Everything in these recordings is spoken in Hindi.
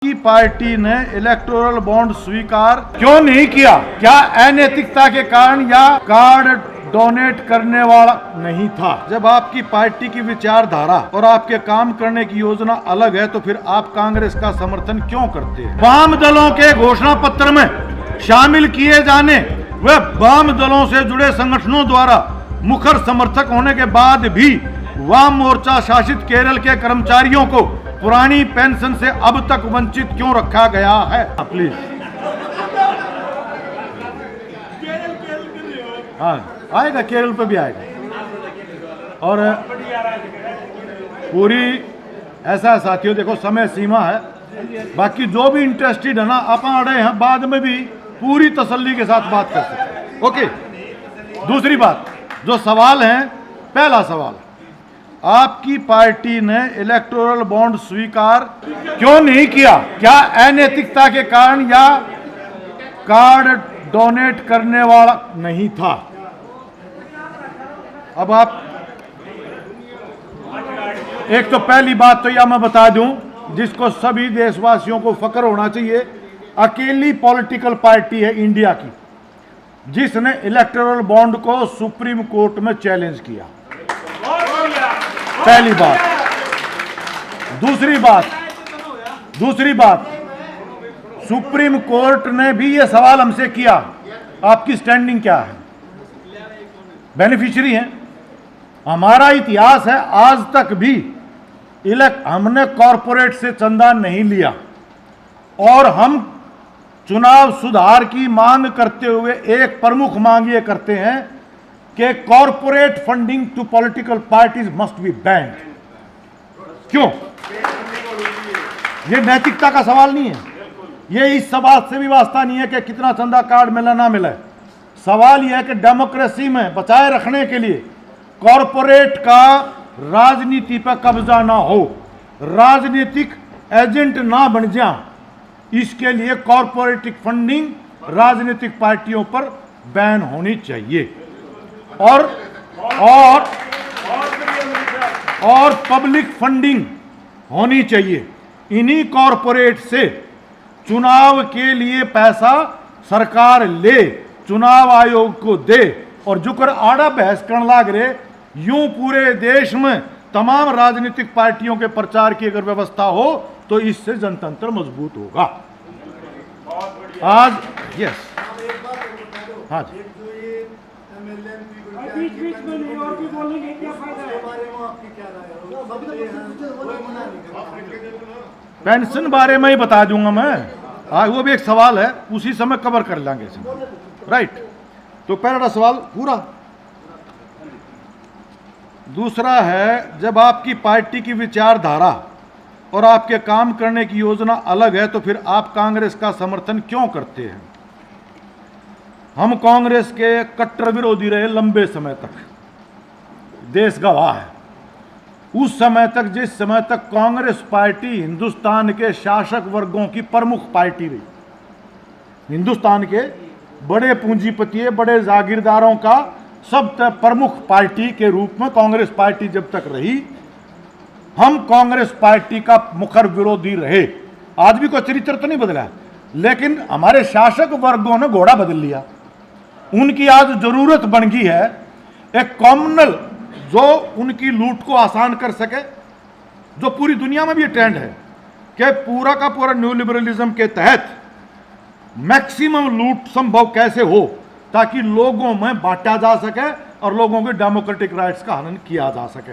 की पार्टी ने इलेक्टोरल बॉन्ड स्वीकार क्यों नहीं किया? क्या अनैतिकता के कारण या कार्ड डोनेट करने वाला नहीं था? जब आपकी पार्टी की विचारधारा और आपके काम करने की योजना अलग है तो फिर आप कांग्रेस का समर्थन क्यों करते हैं? वाम दलों के घोषणा पत्र में शामिल किए जाने व वाम दलों से जुड़े संगठनों द्वारा मुखर समर्थक होने के बाद भी वाम मोर्चा शासित केरल के कर्मचारियों को पुरानी पेंशन से अब तक वंचित क्यों रखा गया है? प्लीज। हाँ, आएगा, केरल पे भी आएगा। और पूरी ऐसा है साथियों, देखो समय सीमा है, बाकी जो भी इंटरेस्टेड है ना, अपन अड़े हैं, बाद में भी पूरी तसल्ली के साथ बात कर सकते हैं। ओके। दूसरी बात, जो सवाल है, पहला सवाल, आपकी पार्टी ने इलेक्टोरल बॉन्ड स्वीकार क्यों नहीं किया? क्या अनैतिकता के कारण या कार्ड डोनेट करने वाला नहीं था? अब आप एक तो पहली बात तो यह मैं बता दूं, जिसको सभी देशवासियों को फख्र होना चाहिए, अकेली पॉलिटिकल पार्टी है इंडिया की जिसने इलेक्टोरल बॉन्ड को सुप्रीम कोर्ट में चैलेंज किया। पहली बात। दूसरी बात, सुप्रीम कोर्ट ने भी यह सवाल हमसे किया, आपकी स्टैंडिंग क्या है? बेनिफिशियरी हैं। हमारा इतिहास है, आज तक भी हमने कॉरपोरेट से चंदा नहीं लिया और हम चुनाव सुधार की मांग करते हुए एक प्रमुख मांग ये करते हैं कि corporate funding to political parties must be banned. क्यों? ये नैतिकता का सवाल नहीं है, ये इस सवाल से भी वास्ता नहीं है कि कितना चंदा कार्ड मिला ना मिला। सवाल यह है कि डेमोक्रेसी में बचाए रखने के लिए कॉरपोरेट का राजनीति पर कब्जा ना हो, राजनीतिक एजेंट ना बन जाए, इसके लिए कॉरपोरेटिव फंडिंग राजनीतिक पार्टियों पर बैन होनी चाहिए और पब्लिक फंडिंग होनी चाहिए। इन्हीं कॉरपोरेट से चुनाव के लिए पैसा सरकार ले, चुनाव आयोग को दे, और जुकर आड़ा बहस करने लाग रहे, यूं पूरे देश में तमाम राजनीतिक पार्टियों के प्रचार की अगर व्यवस्था हो तो इससे जनतंत्र मजबूत होगा। आज यस, हाँ जी, पेंशन बारे में ही बता दूंगा मैं, आज वो भी एक सवाल है, उसी समय कवर कर लेंगे इसमें, राइट। तो पहला सवाल पूरा। दूसरा है, जब आपकी पार्टी की विचारधारा और आपके काम करने की योजना अलग है तो फिर आप कांग्रेस का समर्थन क्यों करते हैं? हम कांग्रेस के कट्टर विरोधी रहे लंबे समय तक, देश गवाह है। उस समय तक, जिस समय तक कांग्रेस पार्टी हिंदुस्तान के शासक वर्गों की प्रमुख पार्टी रही, हिंदुस्तान के बड़े पूंजीपतियों, बड़े जागीरदारों का सब प्रमुख पार्टी के रूप में कांग्रेस पार्टी जब तक रही, हम कांग्रेस पार्टी का मुखर विरोधी रहे। आज भी कोई चरित्र तो नहीं बदला, लेकिन हमारे शासक वर्गों ने घोड़ा बदल लिया। उनकी आज जरूरत बन गई है एक कॉमनल जो उनकी लूट को आसान कर सके, जो पूरी दुनिया में भी ये ट्रेंड है कि पूरा का पूरा न्यू लिबरलिज्म के तहत मैक्सिमम लूट संभव कैसे हो ताकि लोगों में बांटा जा सके और लोगों के डेमोक्रेटिक राइट्स का हनन किया जा सके।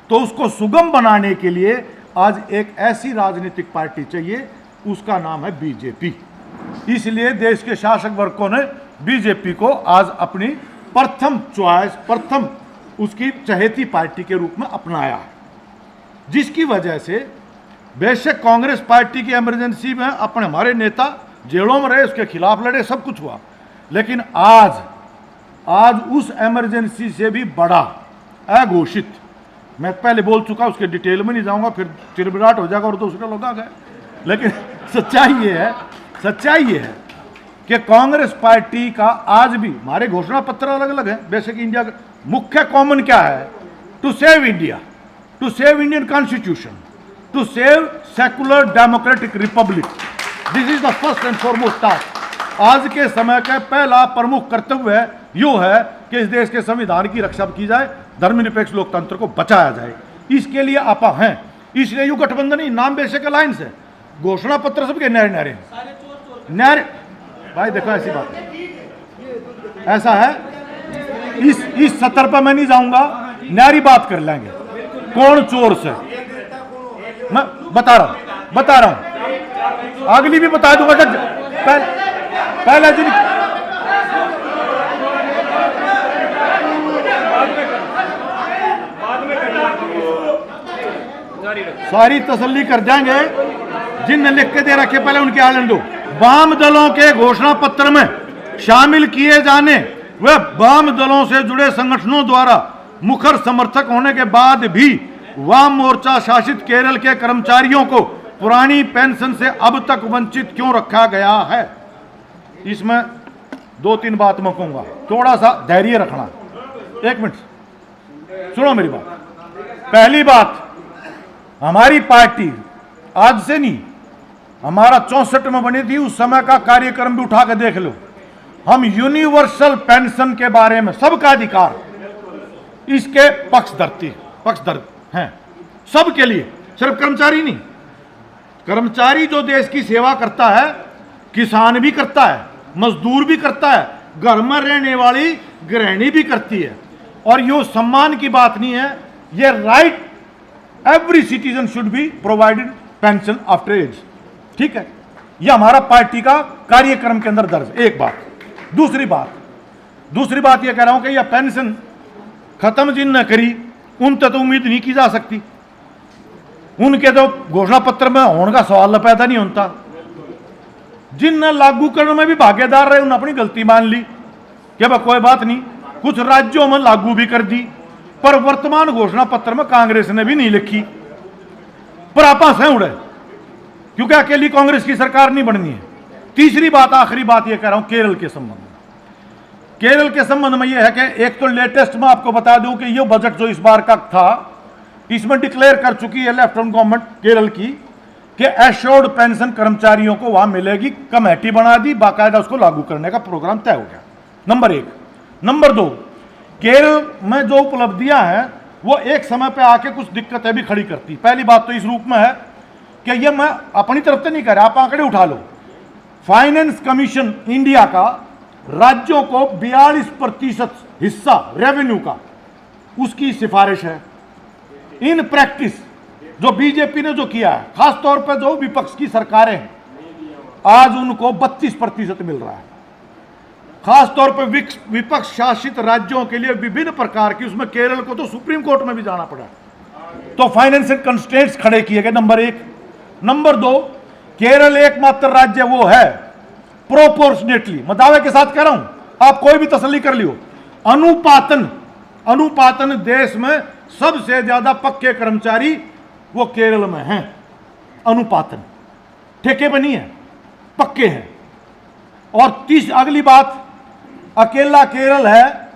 तो उसको सुगम बनाने के लिए आज एक ऐसी राजनीतिक पार्टी चाहिए, उसका नाम है बीजेपी। इसलिए देश के शासक वर्गों ने बीजेपी को आज अपनी प्रथम चॉइस, प्रथम उसकी चहेती पार्टी के रूप में अपनाया है, जिसकी वजह से बेशक कांग्रेस पार्टी की इमरजेंसी में अपने हमारे नेता जेलों में रहे, उसके खिलाफ लड़े, सब कुछ हुआ, लेकिन आज उस इमरजेंसी से भी बड़ा अघोषित, मैं पहले बोल चुका, उसके डिटेल में नहीं जाऊंगा, फिर चिरबिराट हो जाएगा और दूसरे लोग आ गए, लेकिन सच्चाई ये है कि कांग्रेस पार्टी का आज भी, हमारे घोषणा पत्र अलग अलग है, बेसिक इंडिया का मुख्य कॉमन क्या है? To save India, to save Indian constitution, to save secular democratic republic. This is the first and foremost task. आज के समय का पहला प्रमुख कर्तव्य यो है कि इस देश के संविधान की रक्षा की जाए, धर्मनिरपेक्ष लोकतंत्र को बचाया जाए। इसके लिए आपा हैं, इसलिए यू गठबंधन ही नाम बेशक अलायंस है, घोषणा पत्र सबके न्यारे न्यारे न्यारे। भाई देखो ऐसी बात है, ऐसा है, इस सतर पर मैं नहीं जाऊंगा, न्यारी बात कर लेंगे कौन चोर से। मैं बता रहा हूं, अगली भी बता दूंगा। पहले दिन सारी तसल्ली कर जाएंगे, जिनने लिख के दे रखे पहले उनके आलन दो। वाम दलों के घोषणा पत्र में शामिल किए जाने व वाम दलों से जुड़े संगठनों द्वारा मुखर समर्थक होने के बाद भी वाम मोर्चा शासित केरल के कर्मचारियों को पुरानी पेंशन से अब तक वंचित क्यों रखा गया है? इसमें 2-3 बात मैं कहूंगा, थोड़ा सा धैर्य रखना। 1 मिनट सुनो मेरी बात। पहली बात, हमारी पार्टी आज से नहीं, हमारा 64 में बनी थी, उस समय का कार्यक्रम भी उठा के देख लो। हम यूनिवर्सल पेंशन के बारे में सबका अधिकार, इसके पक्षधर हैं, सबके लिए, सिर्फ कर्मचारी नहीं। कर्मचारी जो देश की सेवा करता है, किसान भी करता है, मजदूर भी करता है, घर में रहने वाली गृहिणी भी करती है। और ये सम्मान की बात नहीं है, ये right, every citizen should be provided pension after age. ठीक है, यह हमारा पार्टी का कार्यक्रम के अंदर दर्ज। एक बात। दूसरी बात यह कह रहा हूं कि यह पेंशन खत्म जिन न करी, उन तक तो उम्मीद नहीं की जा सकती। उनके तो घोषणा पत्र में होने का सवाल पैदा नहीं होता। जिन लागू करने में भी भागीदार रहे, उन्होंने अपनी गलती मान ली कि भाई कोई बात नहीं, कुछ राज्यों में लागू भी कर दी, पर वर्तमान घोषणा पत्र में कांग्रेस ने भी नहीं लिखी। पर आपा से उड़े, क्योंकि अकेली कांग्रेस की सरकार नहीं बननी है। तीसरी बात, आखिरी बात यह कह रहा हूं केरल के संबंध में। केरल के संबंध में यह है कि एक तो लेटेस्ट में आपको बता दूं कि यह बजट जो इस बार का था, इसमें डिक्लेयर कर चुकी है लेफ्टिनेंट गवर्नमेंट केरल की कि एश्योर्ड पेंशन कर्मचारियों को वहां मिलेगी, कमेटी बना दी, बाकायदा उसको लागू करने का प्रोग्राम तय हो गया। नंबर 1। नंबर 2, केरल में जो उपलब्धियां हैं वो एक समय पे आके कुछ दिक्कतें भी खड़ी करती। पहली बात तो इस रूप में है कि ये मैं अपनी तरफ से नहीं कह रहा, आप आंकड़े उठा लो। फाइनेंस कमीशन इंडिया का राज्यों को 42% हिस्सा रेवेन्यू का, उसकी सिफारिश है। इन प्रैक्टिस जो बीजेपी ने जो किया है, खासतौर पर जो विपक्ष की सरकारें हैं, आज उनको 32% मिल रहा है। खासतौर पर विपक्ष शासित राज्यों के लिए विभिन्न प्रकार की, उसमें केरल को तो सुप्रीम कोर्ट में भी जाना पड़ा, तो फाइनेंशियल कंस्ट्रेंट्स खड़े किए गए। नंबर 1। नंबर 2, केरल एकमात्र राज्य वो है प्रोपोर्शनेटली, मैं दावे के साथ कह रहा हूं, आप कोई भी तसल्ली कर लियो, अनुपातन देश में सबसे ज्यादा पक्के कर्मचारी वो केरल में हैं। अनुपातन, ठेके पे नहीं है, पक्के हैं। और अगली बात, अकेला केरल है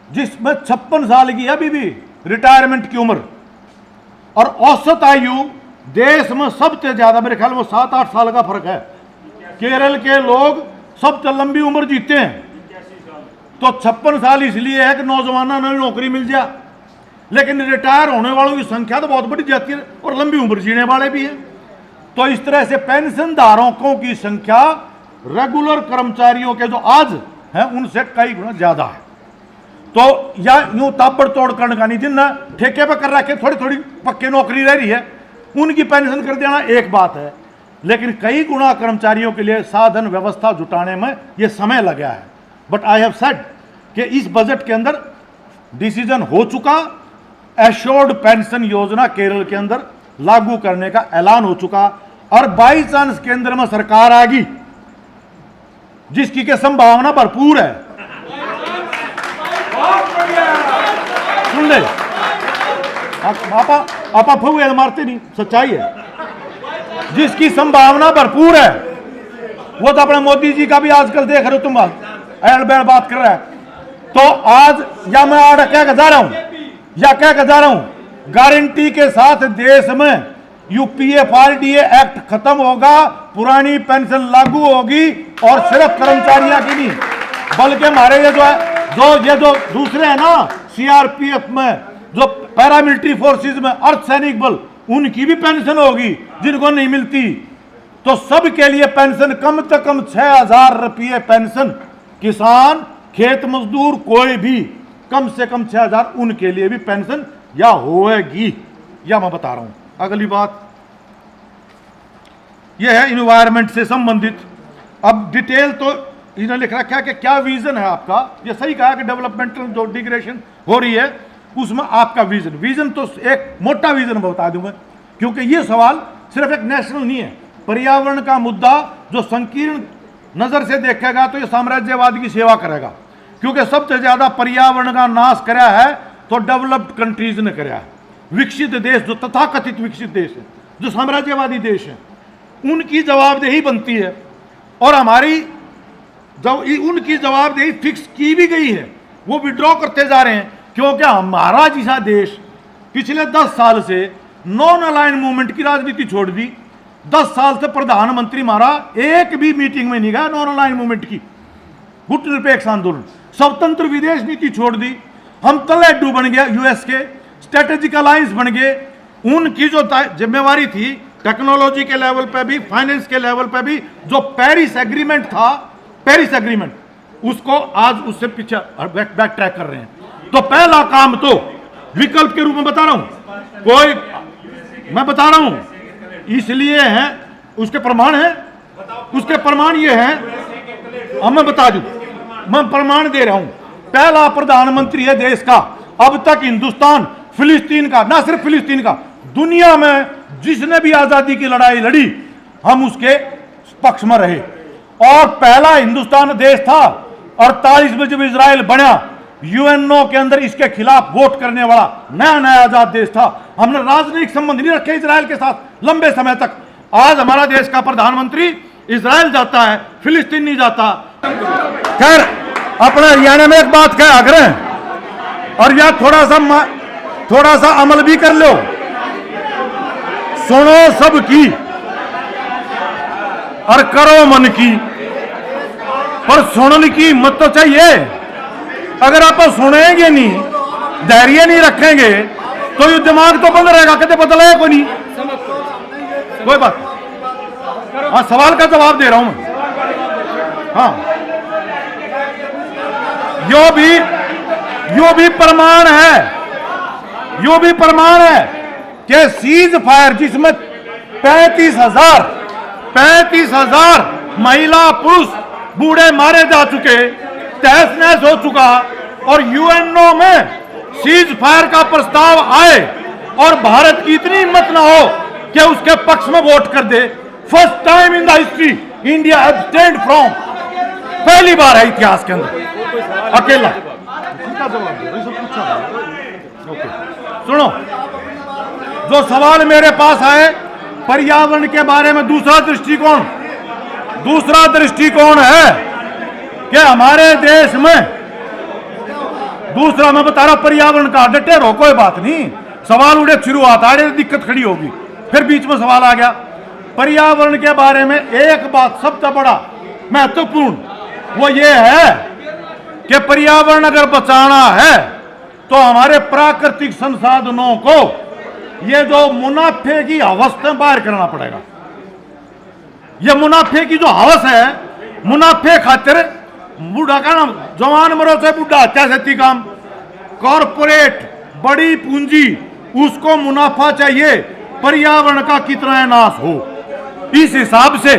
जिसमें 56 साल की अभी भी रिटायरमेंट की उम्र, और औसत आयु देश में सबसे ज्यादा, मेरे ख्याल में 7-8 साल का फर्क है। केरल के लोग सबसे लंबी उम्र जीते हैं, तो 56 साल इसलिए है कि नौजवानों ने नौकरी मिल जाए, लेकिन रिटायर होने वालों की संख्या तो बहुत बड़ी जाती है, और लंबी उम्र जीने वाले भी हैं। तो इस तरह से पेंशन धारकों की संख्या रेगुलर कर्मचारियों के जो आज हैं उनसे कई गुना ज्यादा है। तो या यूं ताबड़तोड़ करने का नहीं, जिन ठेके पर कर रखे थोड़ी थोड़ी पक्की नौकरी रह रही है, उनकी पेंशन कर देना एक बात है, लेकिन कई गुना कर्मचारियों के लिए साधन व्यवस्था जुटाने में यह समय लगा है। बट आई हैव सेड कि इस बजट के अंदर डिसीजन हो चुका, एश्योर्ड पेंशन योजना केरल के अंदर लागू करने का ऐलान हो चुका, और बाई चांस केंद्र में सरकार आ गई जिसकी के संभावना भरपूर है, सुन ले आपा फुए मारते नहीं, सच्चाई है, जिसकी संभावना भरपूर है। वो तो अपने मोदी जी का भी आजकल देख रहे हो, तुम एड बैड बात कर रहा है। तो आज या मैं कह के जा रहा हूं गारंटी के साथ देश में यूपीएफआरडीए एक्ट खत्म होगा, पुरानी पेंशन लागू होगी, और सिर्फ कर्मचारियों की नहीं बल्कि हमारे ये जो दूसरे हैं ना, सीआरपीएफ में, जो पैरामिलिट्री फोर्सेस में अर्धसैनिक बल, उनकी भी पेंशन होगी जिनको नहीं मिलती। तो सबके लिए पेंशन, कम से कम 6,000 रुपये पेंशन। किसान, खेत मजदूर, कोई भी कम से कम 6,000, उनके लिए भी पेंशन या होएगी, या मैं बता रहा हूं। अगली बात यह है इन्वायरमेंट से संबंधित। अब डिटेल तो इन्होंने लिख रखा है कि क्या विजन है आपका। ये सही कहा कि डेवलपमेंटल जो डिग्रेडेशन हो रही है उसमें आपका विजन तो एक मोटा विजन बता दूंगा, क्योंकि ये सवाल सिर्फ एक नेशनल नहीं है। पर्यावरण का मुद्दा जो संकीर्ण नजर से देखेगा तो ये साम्राज्यवाद की सेवा करेगा, क्योंकि सबसे ज्यादा पर्यावरण का नाश कराया है तो डेवलप्ड कंट्रीज ने कराया है। विकसित देश, जो तथाकथित विकसित देश है, जो साम्राज्यवादी देश है, उनकी जवाबदेही बनती है। और हमारी जब उनकी जवाबदेही फिक्स की भी गई है, वो विड्रॉ करते जा रहे हैं, क्योंकि हमारा जैसा देश पिछले 10 साल से नॉन अलाइन मूवमेंट की राजनीति छोड़ दी। 10 साल से प्रधानमंत्री हमारा एक भी मीटिंग में नहीं गया नॉन अलाइन मूवमेंट की, गुट निरपेक्ष आंदोलन, स्वतंत्र विदेश नीति छोड़ दी। हम तलेडू बन गया यूएस के, स्ट्रेटेजिक अलायंस बन गए। उनकी जो जिम्मेवारी थी टेक्नोलॉजी के लेवल पे भी, फाइनेंस के लेवल पे भी, जो पेरिस एग्रीमेंट था, पेरिस एग्रीमेंट, उसको आज उससे पीछे बैक ट्रैक कर रहे हैं। तो पहला काम तो विकल्प के रूप में बता रहा हूं, मैं बता रहा हूं इसलिए है, उसके प्रमाण है, उसके प्रमाण ये है, अब मैं बता दूं, मैं प्रमाण दे रहा हूं। पहला प्रधानमंत्री है देश का अब तक हिंदुस्तान, फिलिस्तीन का, ना सिर्फ फिलिस्तीन का, दुनिया में जिसने भी आजादी की लड़ाई लड़ी हम उसके पक्ष में रहे। और पहला हिंदुस्तान देश था 48 में जब इजराइल बना, यूएनओ के अंदर इसके खिलाफ वोट करने वाला नया आजाद देश था। हमने राजनीतिक संबंध नहीं रखे इजराइल के साथ लंबे समय तक। आज हमारा देश का प्रधानमंत्री इजराइल जाता है, फिलिस्तीन नहीं जाता। खैर, अपने हरियाणा में एक बात का आग्रह, और यह थोड़ा सा अमल भी कर लो। सुनो सबकी और करो मन की, पर सुनने की हिम्मत तो चाहिए। अगर आप सुनेंगे नहीं, धैर्य नहीं रखेंगे, तो ये दिमाग तो बंद रहेगा, कहते बदलेगा कोई नहीं। कोई बात, हाँ, सवाल का जवाब दे रहा हूं मैं। हाँ, यो भी प्रमाण है कि सीज फायर, जिसमें 35,000 महिला पुरुष बूढ़े मारे जा चुके, तहस नहस हो चुका, और यूएनओ में सीज फायर का प्रस्ताव आए और भारत की इतनी हिम्मत ना हो कि उसके पक्ष में वोट कर दे। First time in the history India abstained from, पहली बार है इतिहास के अंदर अकेला। सुनो, जो सवाल मेरे पास आए पर्यावरण के बारे में, दूसरा दृष्टिकोण है कि हमारे देश में, दूसरा मैं बता रहा पर्यावरण का, डटे रहो, कोई बात नहीं। सवाल उड़े शुरुआत आ रही, दिक्कत खड़ी होगी, फिर बीच में सवाल आ गया। पर्यावरण के बारे में एक बात सबसे बड़ा महत्वपूर्ण, वो ये है कि पर्यावरण अगर बचाना है तो हमारे प्राकृतिक संसाधनों को, ये जो मुनाफे की हवस से बाहर करना पड़ेगा। ये मुनाफे की जो हवस है, मुनाफे खातिर बूढ़ा का नाम, जवान मरो से बूढ़ा, कैसे काम, कॉरपोरेट बड़ी पूंजी, उसको मुनाफा चाहिए, पर्यावरण का कितना नाश हो। इस हिसाब से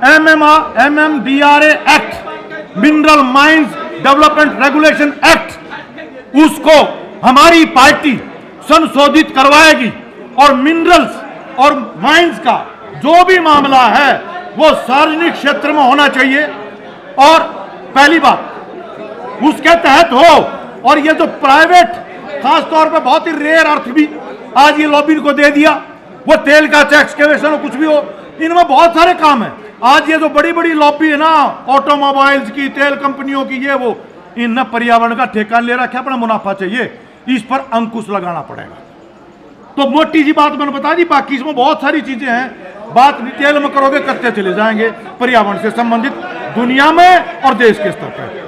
MMDRA act, mineral mines development regulation act, उसको हमारी पार्टी संशोधित करवाएगी, और मिनरल्स और माइंस का जो भी मामला है वो सार्वजनिक क्षेत्र में होना चाहिए। और पहली बात उसके तहत हो, और ये जो प्राइवेट, खासतौर पे बहुत ही रेयर अर्थ भी आज ये लॉबी को दे दिया, वो तेल का एक्सकेवेशन हो, कुछ भी हो, इनमें बहुत सारे काम है। आज ये जो बड़ी बड़ी लॉबी है ना, ऑटोमोबाइल्स की, तेल कंपनियों की, ये वो, इनने पर्यावरण का ठेका ले रखा है, अपना मुनाफा चाहिए, इस पर अंकुश लगाना पड़ेगा। तो मोटी जी बात मैंने बता दी, बाकी इसमें बहुत सारी चीजें हैं, बात डिटेल में करोगे करते चले जाएंगे पर्यावरण से संबंधित दुनिया में और देश के स्तर पर।